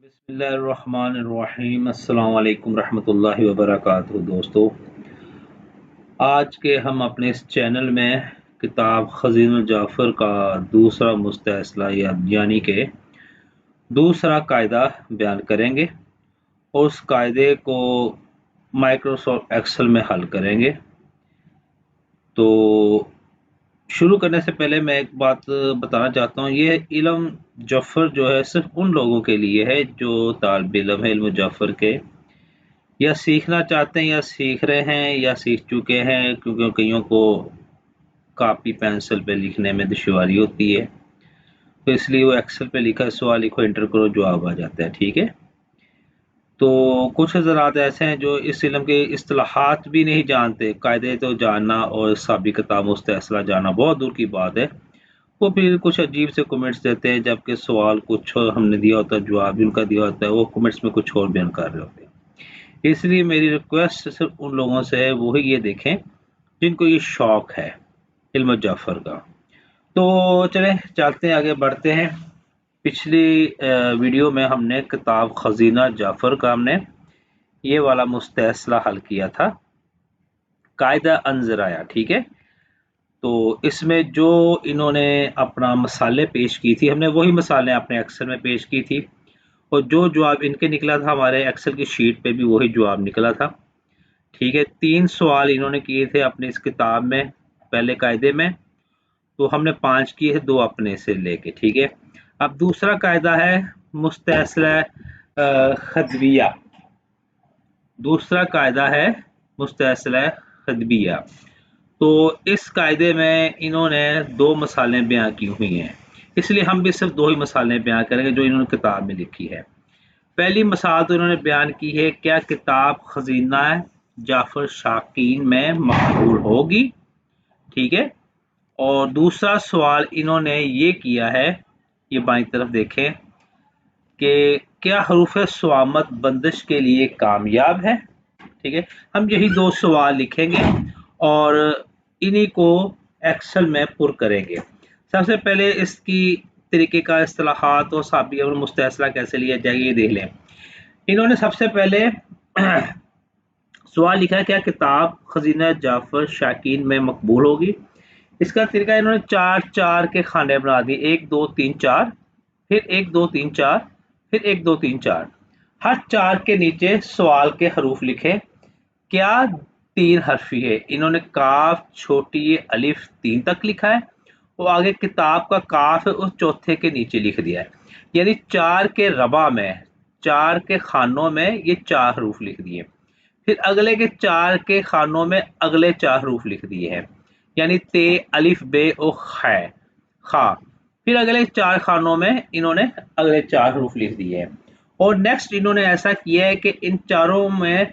बिस्मिल्लाहिर्रहमानिर्रहीम अस्सलाम वालेकुम रहमतुल्लाहि व बरकातुहू। दोस्तों, आज के हम अपने इस चैनल में किताब खज़ीनुल जाफ़र का दूसरा मुस्तहसला यानी कि दूसरा कायदा बयान करेंगे और उस कायदे को माइक्रोसॉफ्ट एक्सेल में हल करेंगे। तो शुरू करने से पहले मैं एक बात बताना चाहता हूँ, ये इल्म जफ़र जो है सिर्फ उन लोगों के लिए है जो तालिब इल्म है इल्म जफ़र के, या सीखना चाहते हैं या सीख रहे हैं या सीख चुके हैं, क्योंकि कईयों को कापी पेंसिल पे लिखने में दुश्वारी होती है, तो इसलिए वो एक्सेल पे लिखा सवाल लिखो, इंटर करो, जवाब आ जाता है। ठीक है। तो कुछ हज़रात ऐसे हैं जो इस इल्म के इस्तिलाहात भी नहीं जानते, कायदे तो जानना और साबिक़ता मुस्तहसला जानना बहुत दूर की बात है। वो फिर कुछ अजीब से कमेंट्स देते हैं, जबकि सवाल कुछ हमने दिया होता है, जवाब भी उनका दिया होता है, वो कमेंट्स में कुछ और बयान कर रहे होते हैं। इसलिए मेरी रिक्वेस्ट सिर्फ उन लोगों से है, वो ही ये देखें जिनको ये शौक है इल्म जाफ़र का। तो चले चलते हैं, आगे बढ़ते हैं। पिछली वीडियो में हमने किताब खजीना जाफ़र का हमने ये वाला मुस्तहसला हल किया था, कायदा अनज़राया। ठीक है। तो इसमें जो इन्होंने अपना मसाले पेश की थी, हमने वही मसाले अपने एक्सेल में पेश की थी, और जो जवाब इनके निकला था हमारे एक्सेल की शीट पे भी वही जवाब निकला था। ठीक है। 3 सवाल इन्होंने किए थे अपनी इस किताब में पहले कायदे में, तो हमने 5 किए थे, 2 अपने से लेके। ठीक है। अब दूसरा कायदा है मुस्तहसला खदबिया। दूसरा कायदा है मुस्तहसला खदबिया। तो इस कायदे में इन्होंने 2 मसालें बयां की हुई हैं, इसलिए हम भी सिर्फ 2 ही मसालें बयां करेंगे जो इन्होंने किताब में लिखी है। पहली मिसाल तो इन्होंने बयान की है, क्या किताब खजीना जाफर शाकीन में मकबूल होगी। ठीक है। और दूसरा सवाल इन्होंने ये किया है, ये बाईं तरफ देखें, कि क्या हरूफ स्वामत बंदिश के लिए कामयाब है। ठीक है। हम यही 2 सवाल लिखेंगे और इन्हीं को एक्सेल में पुर करेंगे। सबसे पहले इसकी तरीके का इस्तिलाहात और साबिक़ और मुस्तहसला कैसे लिया जाए ये देख लें। इन्होंने सबसे पहले सवाल लिखा है, क्या किताब खजीना जाफर शाकीन में मकबूल होगी। इसका तरीका इन्होंने 4-4 के खाने बना दिए, 1 2 3 4, फिर 1 2 3 4, फिर 1 2 3 4। हर 4 के नीचे सवाल के हरूफ लिखे। क्या 3 हरफी है, इन्होंने काफ छोटी अलिफ 3 तक लिखा है, और आगे किताब का काफ है उस चौथे के नीचे लिख दिया है। यानी 4 के रबा में, 4 के खानों में ये 4 हरूफ लिख दिए। फिर अगले के 4 के खानों में अगले 4 हरूफ लिख दिए हैं, यानी ते अलिफ बे ओ खै खा। फिर अगले 4 खानों में इन्होंने अगले 4 हरूफ लिख दिए हैं। और नेक्स्ट इन्होंने ऐसा किया है कि इन चारों में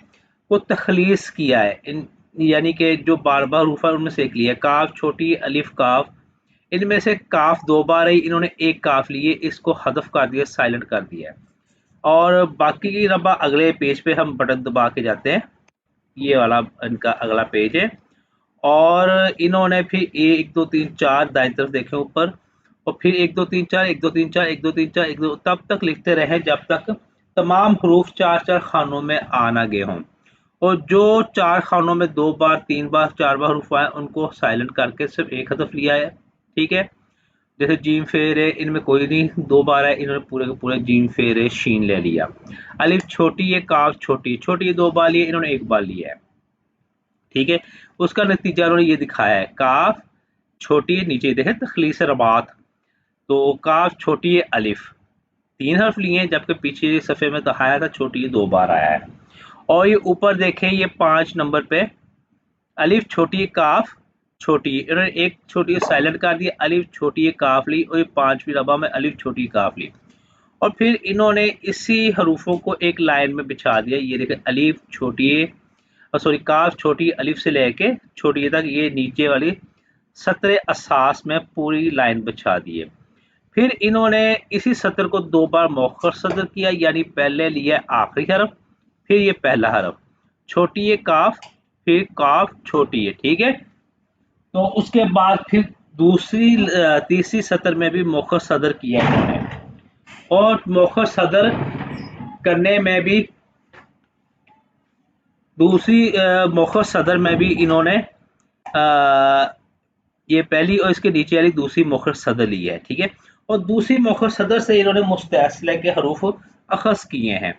को तखलीस किया है, इन यानी कि जो बार बार हरूफ है उनमें से एक लिया, काफ छोटी अलिफ काफ, इनमें से काफ 2 बार आई, इन्होंने एक काफ लिए, इसको हदफ कर दिया, साइलेंट कर दिया है। और बाकी की रबा अगले पेज पे हम बटन दबा के जाते हैं, ये वाला इनका अगला पेज है। और इन्होंने फिर 1 2 3 4 दाईं तरफ देखें ऊपर, और फिर 1 2 3 4 1 2 3 4 1 2 3 4 1 2 तब तक लिखते रहे जब तक तमाम हरूफ 4-4 खानों में आ ना गए हों। और जो 4 खानों में 2 बार 3 बार 4 बार हरूफ आए उनको साइलेंट करके सिर्फ एक हदफ लिया है। ठीक है। जैसे जीम फेर है, इनमें कोई नहीं 2 बार है, इन्होंने पूरे के पूरे जीम फेर शीन ले लिया। अलिफ छोटी है, काफ छोटी छोटी 2 बार लिए, इन्होंने 1 बार लिया है। ठीक है। उसका नतीजा उन्होंने ये दिखाया है, काफ छोटी है, नीचे देखें तखलीस रबात, तो काफ छोटी है अलिफ 3 हर्फ लिए हैं, जबकि पीछे सफ़े में दिखाया था छोटी 2 बार आया है। और ये ऊपर देखें, ये 5 नंबर पे अलिफ छोटी काफ छोटी, इन्होंने एक छोटी साइलेंट कर दिया, अलिफ छोटी काफ ली, और ये 5वीं रबा में अलिफ छोटी काफ ली। और फिर इन्होंने इसी हरूफों को एक लाइन में बिछा दिया, ये देखें अलिफ छोटी सॉरी काफ छोटी अलिफ से लेके छोटी तक, ये नीचे वाली सत्र असास में पूरी लाइन बिछा दी है। फिर इन्होंने इसी सत्र को 2 बार मौखर सदर किया, यानी पहले लिया आखिरी हरफ, फिर ये पहला हरफ, छोटी है काफ, फिर काफ छोटी है। ठीक है। तो उसके बाद फिर तीसरी सत्र में भी मौखर सदर किया इन्होंने, और मौखर सदर करने में भी दूसरी मौखर सदर में भी इन्होंने ये पहली और इसके नीचे वाली दूसरी मौखर सदर ली है, ठीक है। और दूसरी मौखर सदर से इन्होंने मुस्तैसिला के हरूफ अखज़ किए हैं।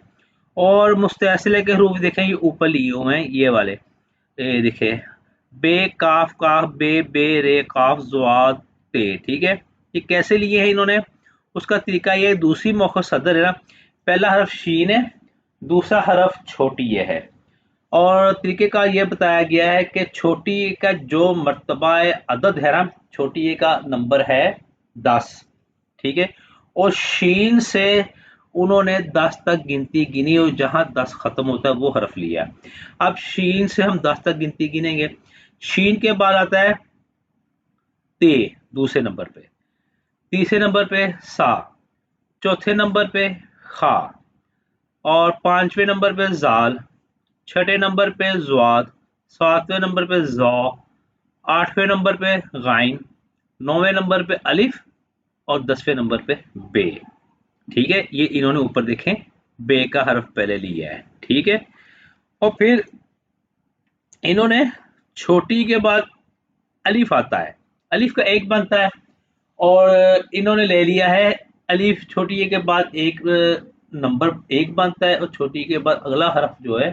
और मुस्तैसिला के हरूफ देखें ये ऊपर लिए हुए हैं, ये वाले, ये देखें, बे काफ काफ बे बे रे काफ ज़ुआद ते, ठीक है। ये कैसे लिए हैं इन्होंने, उसका तरीका ये, दूसरी मौखर सदर है ना, पहला हरफ शीन है, दूसरा हरफ छोटी ये है। और तरीके का ये बताया गया है कि छोटी का जो मर्तबा अदद है ना, छोटी ए का नंबर है 10, ठीक है। और शीन से उन्होंने 10 तक गिनती गिनी और जहां 10 खत्म होता है वो हरफ लिया। अब शीन से हम 10 तक गिनती गिनेंगे। शीन के बाद आता है ते दूसरे नंबर पे, तीसरे नंबर पे सा, चौथे नंबर पे खा, और पांचवें नंबर पे जाल, छठे नंबर पे ज़्वाद, सातवें नंबर पे ज़ौ, आठवें नंबर पे गाइन, नौवें नंबर पे अलिफ, और 10वें नंबर पे बे, ठीक है। ये इन्होंने ऊपर देखें बे का हरफ पहले लिया है, ठीक है। और फिर इन्होंने छोटी के बाद अलिफ आता है, अलिफ का एक बनता है, और इन्होंने ले लिया है अलिफ छोटी ए के बाद एक नंबर एक बनता है, और छोटी के बाद अगला हरफ जो है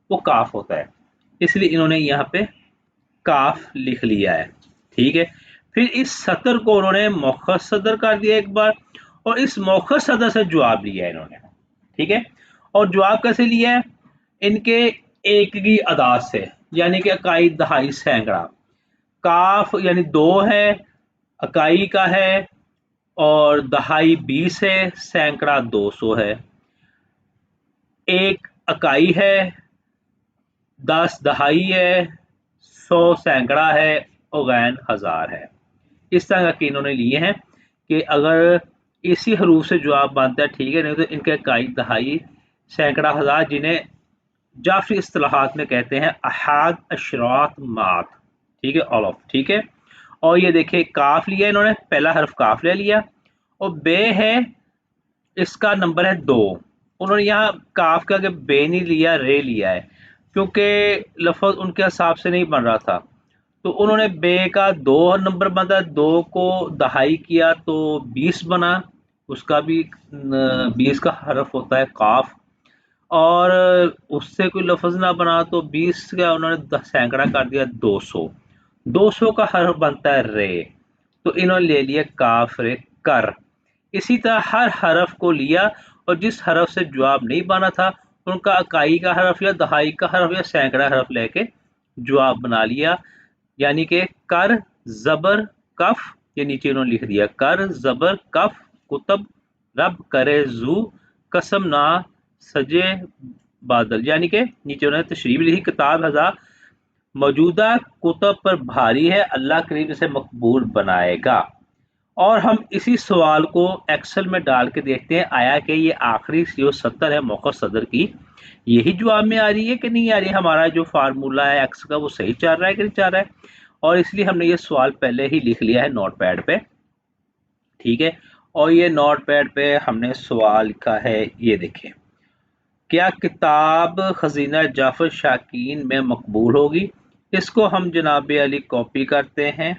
वो काफ होता है, इसलिए इन्होंने यहाँ पे काफ लिख लिया है, ठीक है। फिर इस सतर को उन्होंने मौखर सदर कर दिया एक बार, और इस मौखर सदर से जवाब लिया है इन्होंने, ठीक है। और जवाब कैसे लिया है, इनके एक की अदाद से, यानी कि इकाई दहाई सैकड़ा, काफ यानी 2 है, इकाई का है, और दहाई 20 है, सैकड़ा 200 है, एक इकाई है, 10 दहाई है, 100 सैकड़ा है, और गैन हजार है। इस तरह के इन्होंने लिए हैं कि अगर इसी हरूफ से जवाब बनता है, ठीक है, नहीं तो इनके इकाई दहाई सैकड़ा हजार, जिन्हें जाफरी इस्तिलाहात में कहते हैं अहाद अशरात मात, ठीक है, ऑल ऑफ, ठीक है। और ये देखिए काफ लिया इन्होंने, पहला हरफ काफ ले लिया, और बे है, इसका नंबर है 2, उन्होंने यहाँ काफ का बे नहीं लिया, रे लिया है, क्योंकि लफ्ज उनके हिसाब से नहीं बन रहा था, तो उन्होंने बे का 2 नंबर बना, 2 को दहाई किया तो 20 बना, उसका भी 20 का हरफ होता है काफ, और उससे कोई लफ्ज ना बना तो 20 का उन्होंने सैकड़ा कर दिया 200, 200 का हरफ बनता है रे, तो इन्होंने ले लिया काफ रे कर। इसी तरह हर हरफ को लिया, और जिस हरफ से जवाब नहीं बना था उनका इकाई का हरफ या दहाई का हरफ या सैकड़ा हरफ लेके जवाब बना लिया, यानी कि कर जबर कफ, ये नीचे उन्होंने लिख दिया कर जबर कफ कुतब रब करे जू कसम ना सजे बादल, यानी कि नीचे उन्होंने तशरीह भी लिखी, किताब हजार मौजूदा कुतब पर भारी है, अल्लाह करीब इसे मकबूल बनाएगा। और हम इसी सवाल को एक्सेल में डाल के देखते हैं, आया कि ये आखिरी जो 70 है मौका सदर की, यही जवाब में आ रही है कि नहीं आ रही है, हमारा जो फार्मूला है एक्स का वो सही चल रहा है कि नहीं चल रहा है। और इसलिए हमने ये सवाल पहले ही लिख लिया है नोट पैड पे, ठीक है। और ये नोट पैड पे हमने सवाल लिखा है, ये देखें, क्या किताब खजीना जाफर शाकीन में मकबूल होगी। इसको हम जनाब अली कॉपी करते हैं,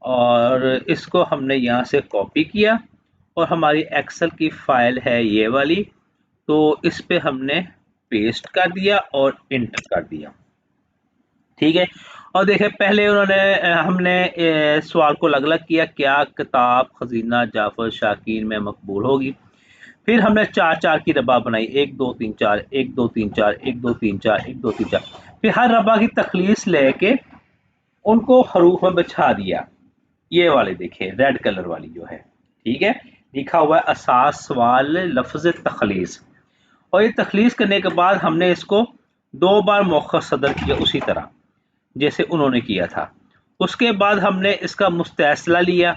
और इसको हमने यहाँ से कॉपी किया, और हमारी एक्सेल की फाइल है ये वाली, तो इस पे हमने पेस्ट कर दिया और इंटर कर दिया, ठीक है। और देखें पहले उन्होंने हमने सवाल को अलग अलग किया, क्या किताब खजीना जाफर शाकीन में मकबूल होगी। फिर हमने 4-4 की रबा बनाई, 1 2 3 4, 1 2 3 4, 1 2 3 4, 1 2 3 4, फिर हर रबा की तखलीस लेके उनको हरूफ में बिछा दिया, ये वाले देखे रेड कलर वाली जो है, ठीक है, लिखा हुआ है असास सवाल लफ्ज तखलीस। और ये तखलीस करने के बाद हमने इसको 2 बार मौखर सदर किया उसी तरह जैसे उन्होंने किया था। उसके बाद हमने इसका मुस्तैसला लिया,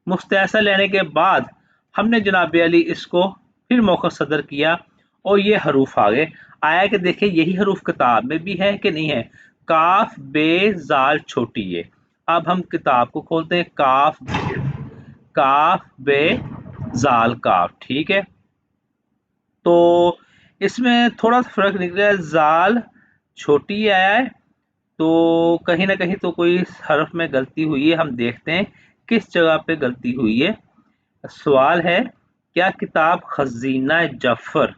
मुस्तैसला लेने के बाद हमने जनाब अली इसको फिर मौखर सदर किया, और ये हरूफ आ गए। आया कि देखिए यही हरूफ किताब में भी है कि नहीं है, काफ बे जाल छोटी है। अब हम किताब को खोलते हैं, काफ बे जाल काफ, ठीक है। तो इसमें थोड़ा सा फर्क निकला है, जाल छोटी आया है, तो कहीं ना कहीं तो कोई हर्फ में गलती हुई है। हम देखते हैं किस जगह पे गलती हुई है। सवाल है, क्या किताब खजीना जफर,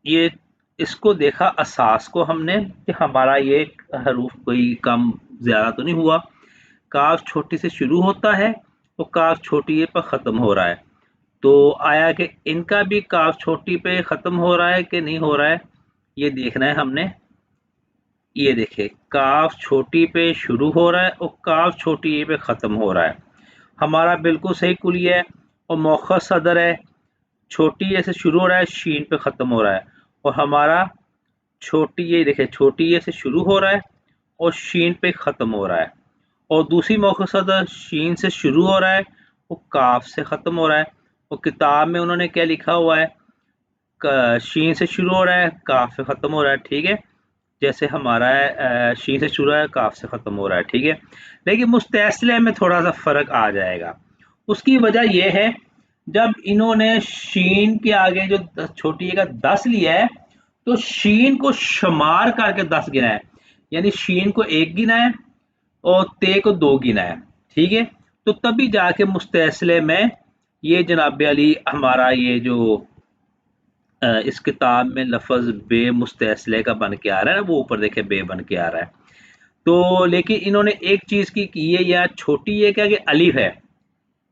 ये इसको देखा असास को हमने कि हमारा ये हरूफ कोई कम ज्यादा तो नहीं हुआ। काफ छोटी से शुरू होता है और काफ छोटी ये पर ख़त्म हो रहा है। तो आया कि इनका भी काफ छोटी पे ख़त्म हो रहा है कि नहीं हो रहा है, ये देखना है हमने। ये देखे, काफ छोटी पे शुरू हो रहा है और काफ छोटी ये पे ख़त्म हो रहा है। हमारा बिल्कुल सही कुलिया है और मौखर सदर है, छोटी ये से शुरू हो रहा है, शीन पे ख़त्म हो रहा है। और हमारा छोटी ये देखे, छोटी ये से शुरू हो रहा है और शीन पे ख़त्म हो रहा है। और दूसरी मौखर शीन से शुरू हो रहा है, वो काफ से ख़त्म हो रहा है। और किताब में उन्होंने क्या लिखा हुआ है, शीन से शुरू हो रहा है, काफ से ख़त्म हो रहा है। ठीक है, जैसे हमारा है शीन से शुरू है, काफ से ख़त्म हो रहा है। ठीक है, लेकिन मुस्तैसले में थोड़ा सा फ़र्क आ जाएगा। उसकी वजह यह है, जब इन्होंने शीन के आगे जो छोटी का 10 लिया है, तो शीन को शुमार करके 10 गिना है, यानी शीन को 1 गिना है और ते को 2 गिना है। ठीक है, तो तभी जाके मुस्तैसले में ये जनाब अली हमारा ये जो इस किताब में लफ्ज़ बे मुस्तैसले का बन के आ रहा है ना, वो ऊपर देखे बे बन के आ रहा है। तो लेकिन इन्होंने एक चीज़ की है, या छोटी ये क्या कि अलिफ है,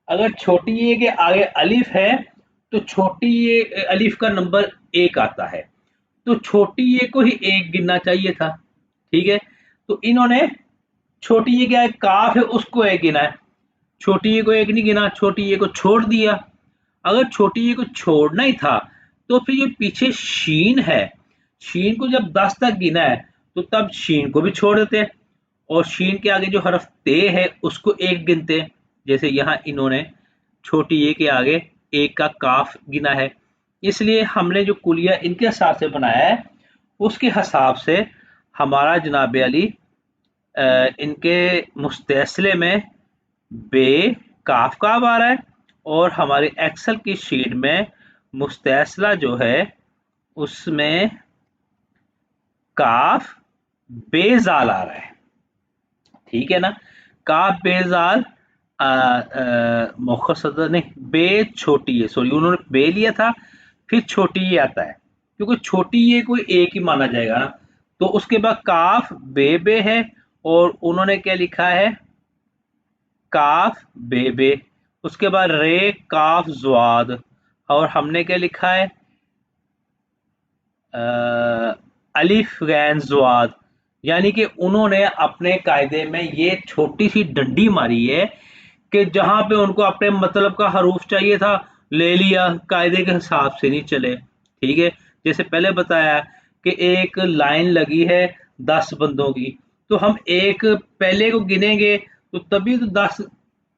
अगर छोटी ये के आगे अलिफ है तो छोटी ये अलिफ का नंबर 1 आता है, तो छोटी ये को ही 1 गिनना चाहिए था। ठीक है, तो इन्होंने छोटी ये क्या है, काफ है, उसको 1 गिना है, छोटी ये को 1 नहीं गिना, छोटी ये को छोड़ दिया। अगर छोटी ये को छोड़ना ही था तो फिर ये पीछे शीन है, शीन को जब 10 तक गिना है तो तब शीन को भी छोड़ देते, और शीन के आगे जो हरफ ते है उसको 1 गिनते। जैसे यहाँ इन्होंने छोटी ये के आगे 1 का काफ गिना है, इसलिए हमने जो कुलिया इनके हिसाब से बनाया है उसके हिसाब से हमारा जनाब अली इनके मुस्तैसले में बे काफ काफ आ रहा है, और हमारी एक्सेल की शीट में मुस्तैसला जो है उसमें काफ बेजाल आ रहा है। ठीक है ना, काफ बेजाल मौखर सदर नहीं, बे छोटी है, सॉरी उन्होंने बे लिया था, फिर छोटी ये आता है, क्योंकि छोटी ये कोई एक ही माना जाएगा ना। तो उसके बाद काफ बे बे है, और उन्होंने क्या लिखा है, काफ बे बे। उसके बाद रे काफ ज्वाद, और हमने क्या लिखा है, अलिफ गैन ज्वाद। यानी कि उन्होंने अपने कायदे में ये छोटी सी डंडी मारी है कि जहां पे उनको अपने मतलब का हरूफ चाहिए था, ले लिया, कायदे के हिसाब से नहीं चले। ठीक है, जैसे पहले बताया कि एक लाइन लगी है 10 बंदों की, तो हम एक पहले को गिनेंगे तो तभी तो 10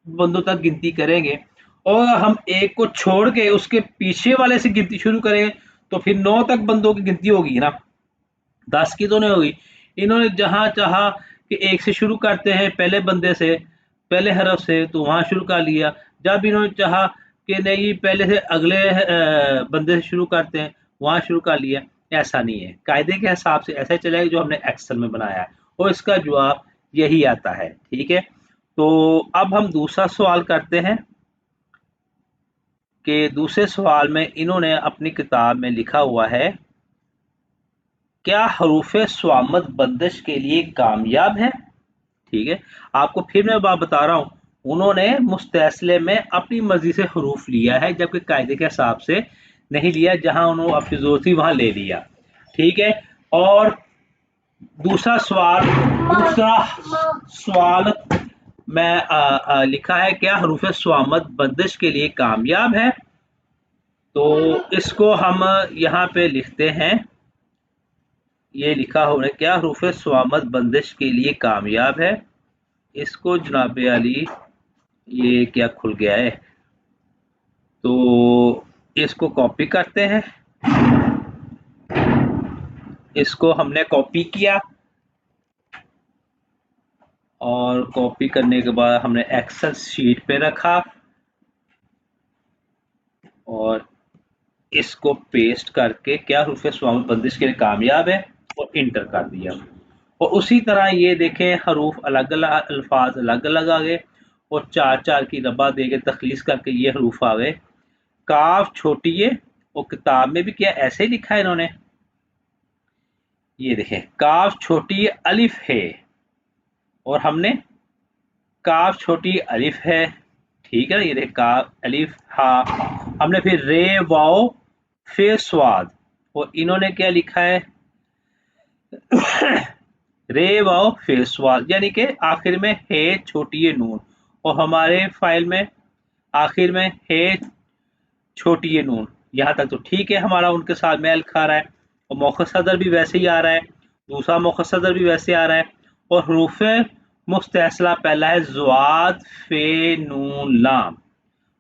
बंदों तक गिनती करेंगे, और हम एक को छोड़ के उसके पीछे वाले से गिनती शुरू करेंगे तो फिर 9 तक बंदों की गिनती होगी ना, 10 की तो नहीं होगी। इन्होंने जहां चाहा कि एक से शुरू करते हैं, पहले बंदे से, पहले हरफ से, तो वहां शुरू कर लिया। जब इन्होंने चाहा कि नहीं पहले से अगले बंदे से शुरू करते हैं, वहां शुरू कर लिया। ऐसा नहीं है, कायदे के हिसाब से ऐसा चलेगा जो हमने एक्सेल में बनाया है, और इसका जवाब यही आता है। ठीक है, तो अब हम दूसरा सवाल करते हैं कि दूसरे सवाल में इन्होंने अपनी किताब में लिखा हुआ है, क्या हरूफ स्वामत बंदिश के लिए कामयाब है। ठीक है, आपको फिर मैं बात बता रहा हूँ, उन्होंने मुस्तैसले में अपनी मर्जी से हरूफ लिया है, जबकि कायदे के हिसाब से नहीं लिया, जहां उन्होंने अपनी जरूरत थी वहां ले लिया। ठीक है, और दूसरा सवाल में लिखा है, क्या हरूफ स्वामत बंदिश के लिए कामयाब है। तो इसको हम यहाँ पे लिखते हैं, ये लिखा हो क्या हरूफ स्वामत बंदिश के लिए कामयाब है। इसको जनाब अली, ये क्या खुल गया है, तो इसको कॉपी करते हैं। इसको हमने कॉपी किया, और कॉपी करने के बाद हमने एक्सेल शीट पे रखा, और इसको पेस्ट करके क्या हरूफ सवा में बंदिश के लिए कामयाब है और इंटर कर दिया। और उसी तरह ये देखें हरूफ अलग अलग, अल्फाज अलग अलग आ गए और चार चार की रबा दे के तखलीस करके ये हरूफ आ गए। काफ छोटी है और किताब में भी क्या ऐसे ही लिखा है इन्होंने, ये देखें काफ छोटी अलिफ है और हमने काफ छोटी अलिफ है, ठीक है ना, ये देखें काफ अलिफ हा, हमने फिर रे वाओ फे स्वाद और इन्होंने क्या लिखा है रे वाओ फे स्वाद, यानी कि आखिर में है छोटी है नून और हमारे फाइल में आखिर में है छोटी है नून। यहाँ तक तो ठीक है, हमारा उनके साथ में लिखा आ रहा है और मौखर सदर भी वैसे ही आ रहा है, दूसरा मौखर सदर भी वैसे आ रहा है और हरूफ मुस्तैसला पहला है ज़ुआद फे नून लाम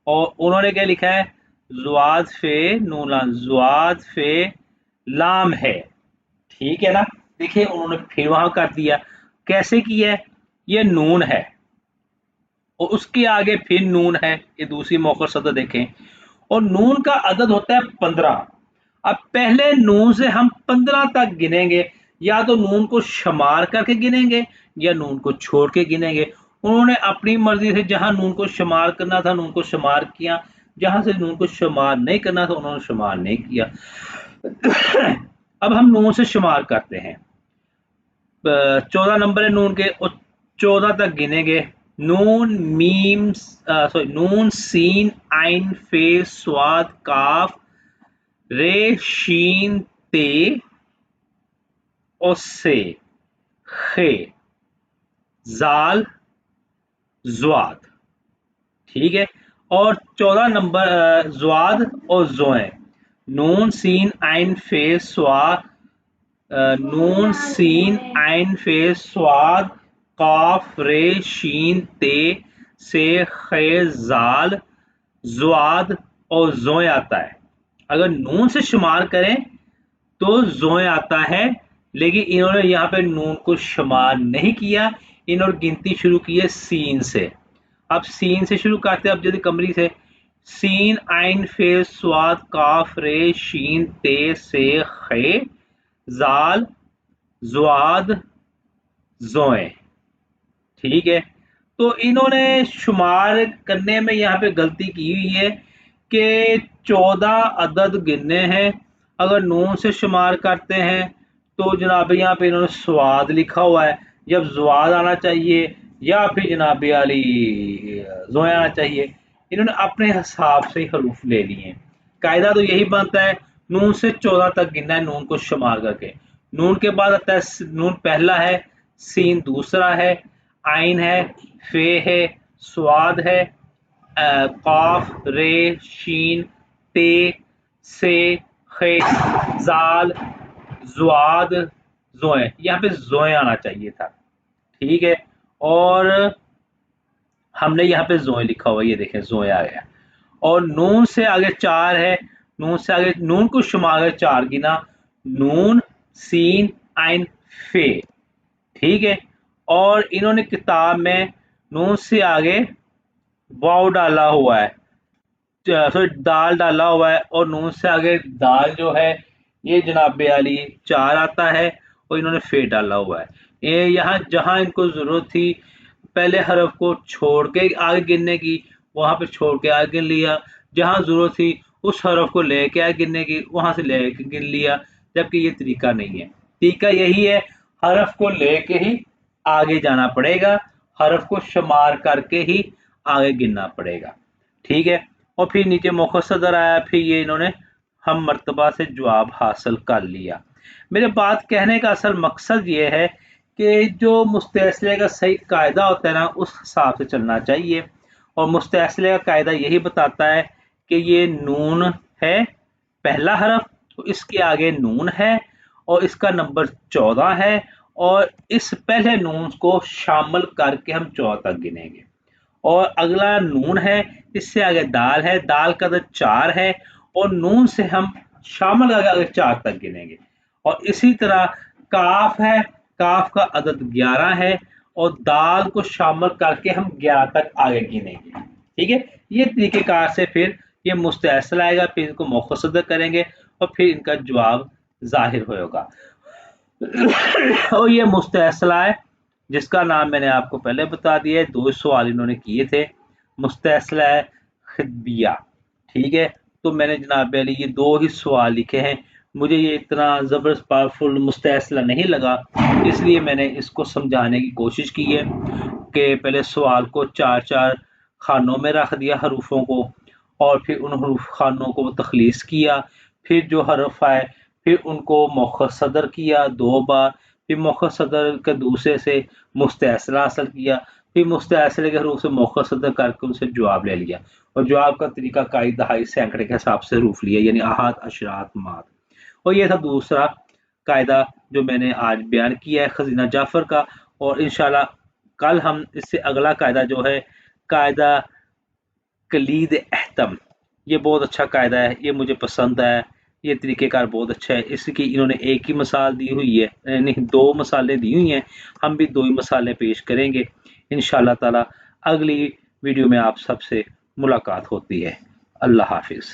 और उन्होंने क्या लिखा है ज़ुआद फे नून लाम, ज़ुआद फे लाम है, ठीक है ना। देखिए उन्होंने फिर वहां कर दिया, कैसे किया है, ये नून है और उसके आगे फिर नून है, ये दूसरी मौखर सदर देखें और नून का अदद होता है 15। अब पहले नून से हम 15 तक गिनेंगे, या तो नून को शुमार करके गिनेंगे या नून को छोड़ के गिनेंगे। उन्होंने अपनी मर्जी से जहां नून को शुमार करना था नून को शुमार किया, जहां से नून को शुमार नहीं करना था उन्होंने शुमार नहीं किया। अब हम नून से शुमार करते हैं, 14 नंबर है नून के और 14 तक गिनेंगे। नून मीम सॉरी नून सीन आइन फे स्वाद काफ रे शीन ते और से खे जाल ज़्वाद, ठीक है। और 14 नंबर ज़्वाद और ज़ोए, नून सीन आइन फे स्वाद नून सीन आइन फे स्वाद काफ रे शीन ते से खे जाल ज़्वाद और ज़ोए आता है। अगर नून से शुमार करें तो ज़ोए आता है, लेकिन इन्होंने यहाँ पे नून को शुमार नहीं किया, इन्होंने गिनती शुरू की है सीन से। अब सीन से शुरू करते हैं, अब जल्दी कमरी से, सीन आइन फे स्वाद काफ रे शीन ते से खे जाल ज़्वाद ज़ोए, ठीक है। तो इन्होंने शुमार करने में यहाँ पे गलती की हुई है कि 14 अदद गिनने हैं, अगर नून से शुमार करते हैं तो जनाब यहाँ पे इन्होंने स्वाद लिखा हुआ है, जब ज़्वाद आना चाहिए या फिर जनाब अली ज़ोया आना चाहिए, इन्होंने अपने हिसाब से हरूफ ले लिए हैं। कायदा तो यही बनता है नून से 14 तक गिनना है नून को शुमार करके। नून के बाद आता है नून पहला है, सीन दूसरा है, आइन है, फे है, स्वाद है, काफ रे शीन ते से खे जाल ज़्वाद ज़ोए, यहाँ पे ज़ोए आना चाहिए था, ठीक है। और हमने यहाँ पे ज़ोए लिखा हुआ, ये देखें ज़ोए आ गया। और नून से आगे 4 है, नून से आगे नून को शुमार 4 गिना, नून सीन आइन फे, ठीक है। और इन्होंने किताब में नून से आगे वाव डाला हुआ है, सॉरी दाल डाला हुआ है और नून से आगे दाल जो है ये जनाब अली 4 आता है और इन्होंने फे डाला हुआ है। ये यहाँ जहाँ इनको जरूरत थी पहले हरफ को छोड़ के आगे गिनने की, वहां पे छोड़ के आगे गिन लिया, जहां जरूरत थी उस हरफ को लेके आगे गिनने की वहां से लेके गिन लिया, जबकि ये तरीका नहीं है। तरीका यही है हरफ को लेके ही आगे जाना पड़ेगा, हरफ को शुमार करके ही आगे गिनना पड़ेगा, ठीक है। और फिर नीचे मुखसदर आया, फिर ये इन्होंने हम मर्तबा से जवाब हासिल कर लिया। मेरे बात कहने का असल मकसद ये है कि जो मुस्तैसले का सही कायदा होता है ना उस हिसाब से चलना चाहिए, और मुस्तैसले का कायदा यही बताता है कि ये नून है पहला हरफ, तो इसके आगे नून है और इसका नंबर 14 है और इस पहले नून को शामिल करके हम 14 तक गिनेंगे। और अगला नून है, इससे आगे दाल है, दाल का अदद 4 है और नून से हम शामिल करके आगे 4 तक गिनेंगे। और इसी तरह काफ है, काफ का अदद 11 है और दाल को शामिल करके हम 11 तक आगे गिनेंगे, ठीक है। ये तरीकेकार से फिर ये मुस्तअसल आएगा, फिर इनको मुखसदर करेंगे और फिर इनका जवाब जाहिर होगा। और ये मुस्तअसला है जिसका नाम मैंने आपको पहले बता दिया है, 2 सवाल इन्होंने किए थे। मुस्तअसला है खितबिया, ठीक है। तो मैंने जनाब अली ये 2 ही सवाल लिखे हैं। मुझे ये इतना ज़बरदस्त पावरफुल मुस्तअसला नहीं लगा, इसलिए मैंने इसको समझाने की कोशिश की है कि पहले सवाल को 4-4 खानों में रख दिया हरूफों को, और फिर उन हरूफ खानों को तखलीस किया, फिर जो हरफ आए फिर उनको मुखसदर किया 2 बार, फिर मुखसदर के दूसरे से मुस्तअसला हासिल किया, फिर मुस्तअसले के हरूफ से मुखसदर करके उनसे जवाब ले लिया, और जवाब का तरीका काई दहाई सैकड़े के हिसाब से हरूफ लिया, यानी आहत, अशरात, मात। और ये था दूसरा कायदा जो मैंने आज बयान किया है खजीना जाफर का। और इंशाल्लाह कल हम इससे अगला कायदा जो है कायदा कलीद एहतम, ये बहुत अच्छा कायदा है, ये मुझे पसंद है, ये तरीक़ेकार बहुत अच्छा है। इसकी इन्होंने एक ही मिसाल दी हुई है, नहीं 2 मिसालें दी हुई हैं, हम भी 2 ही मिसालें पेश करेंगे इंशाअल्लाह ताला। अगली वीडियो में आप सबसे मुलाकात होती है। अल्लाह हाफ़िज़।